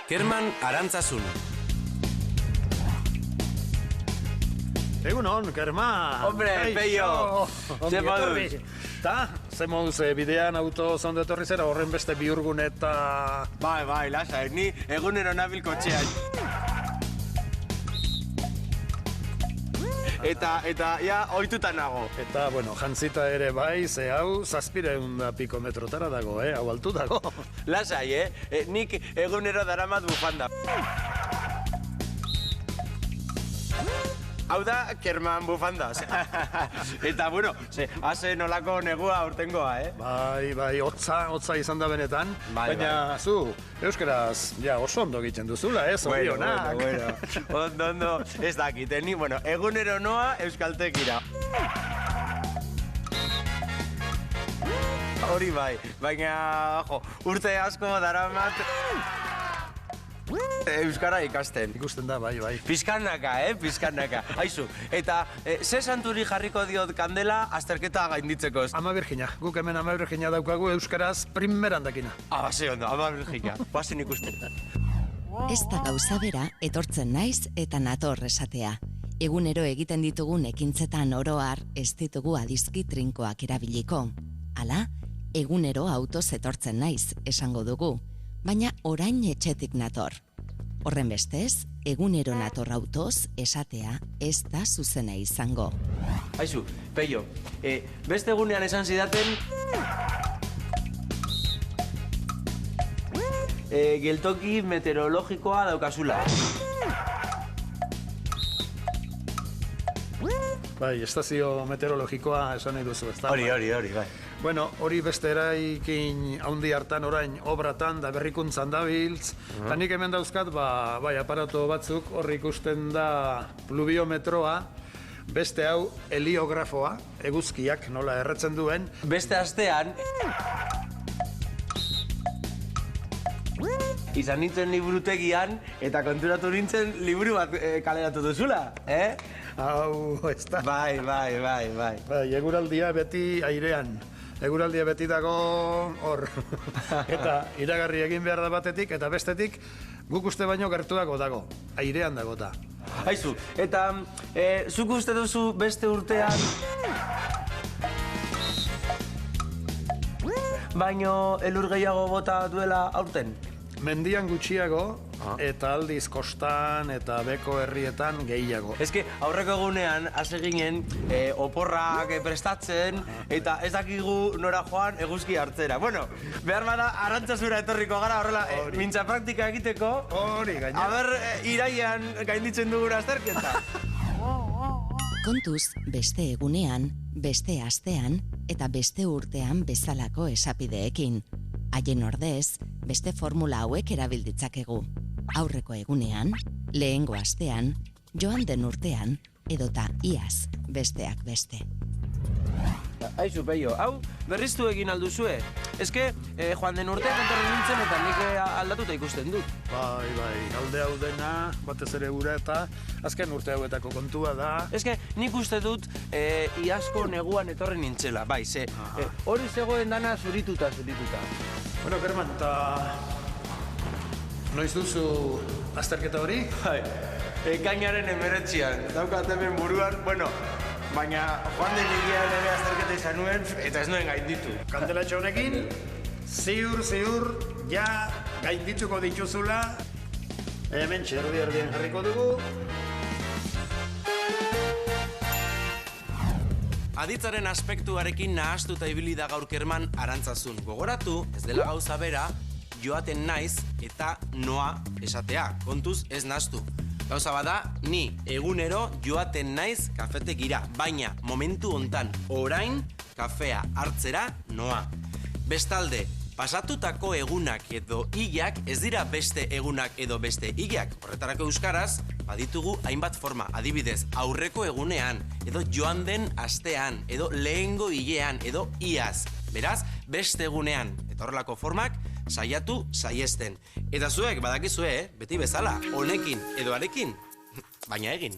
Kerman Arantzasun. Egunon, Kerman! Hombre, Peio! Ze moduz? Ze moduz, bidean auto zondo etorri zera horren beste bihurgun eta... Bai, lasa, ni egunero nabil kotxean. Eta, ja, ohituta nago. Eta, bueno, jantzita ere bai, ze hau 700 piko metrotara dago, hau altu dago. Lasai, nik egunero daramat bufanda. Hau da, Kerman bufanda. Eta, bueno, haze nolako negua urtengoa, Bai, hotza izan da benetan. Baina, zu, euskaraz, ja, oso ondo egiten duzula, zorionak. Bueno. Ondo, ez dakit, ni, bueno, egunero noa euskaltekira. Hori bai, baina, urte asko daramat... Euskara ikasten. Ikusten da, bai. Pizkanaka, pizkanaka. Aizu, eta ze santuri jarriko diot kandela azterketa gainditzeko? Ama Virgina, guk hemen Ama Virgina daukagu euskaraz primeran dakina. Ze ondo, Ama Virgina, bazen ikusten. Ez da gauza bera, etortzen naiz eta nator esatea. Egunero egiten ditugun ekintzetan oroar ez ditugu adizki trinkoak erabiliko. Hala, egunero autoz etortzen naiz, esango dugu. Baina orain etxetik nator. Horren bestez, egunero nator autoz esatea ez da zuzena izango. Aizu, Peio, beste egunean esan zidaten... geltoki meteorologikoa daukazula. Bai, estazio meteorologikoa esan nahi duzu, ez da? Hori, bai. Bueno, hori beste eraikin haundi hartan orain obratan da berrikuntzan dabiltz. Eta nik hemen dauzkat, bai, aparato batzuk horri ikusten da pluviometroa, beste hau heliografoa, eguzkiak nola erretzen duen. Beste astean... izan nintzen liburutegian eta konturatu nintzen liburu bat kaleratu duzula, Hau, ez da. Bai. Bai, eguraldia beti airean. Eguraldia beti dago hor. Eta iragarri egin behar da batetik, eta bestetik guk uste baino gertuago dago. Airean dago da. Aizu, eta zuk uste duzu beste urtean... baino elur gehiago bota duela aurten? Mendian gutxiago, eta aldiz kostan eta beko herrietan gehiago. Eske, aurreko egunean, hase ginen, oporrak prestatzen, eta ez dakigu nora joan eguzki hartzera. Bueno, behar bada, Arantzazura etorriko gara, horrela, mintza praktika egiteko. Hori, gaina. Aber, iraian gainditzen dugura azterketa. Kontuz, beste egunean, beste astean eta beste urtean bezalako esapideekin. Haien ordez, beste formula hauek erabilditzakegu. Aurreko egunean, lehengo astean, joan den urtean, edota iaz besteak beste. Aizu, Peio, hau berriztu egin alduzue. Eske, joan den urtean kontorren nintzen eta nik aldatuta ikusten dut. Bai, alde hau dena, batez ere gura eta azken urte hauetako kontua da. Eske, nik uste dut iazko neguan etorren nintzela, bai, hori zegoen dana zurituta. Bueno, Kerman, eta noiz duzu azterketa hori? Bai, ekainaren 19an, daukat hemen buruan, bueno, baina joan den hilean ere azterketa izan nuen, eta ez nuen gainditu. Kantelatxo honekin, ziur, ja gaindituko dituzula. Hemen erdi-erdien jarriko dugu. Aditzaren aspektuarekin nahastuta ibili da gaur Kerman Arantzazun. Gogoratu, ez dela gauza bera, joaten naiz eta noa esatea. Kontuz ez nahastu. Gauza bada, ni egunero joaten naiz kafetegira, baina momentu hontan orain kafea hartzera noa. Bestalde, pasatutako egunak edo hilak ez dira beste egunak edo beste hilak. Horretarako euskaraz, baditugu hainbat forma, adibidez, aurreko egunean, edo joan den astean, edo lehengo hilean, edo iaz. Beraz, beste egunean, eta horrelako formak, saiatu saiesten. Eta zuek, badakizue, beti bezala, honekin edo arekin, baina egin.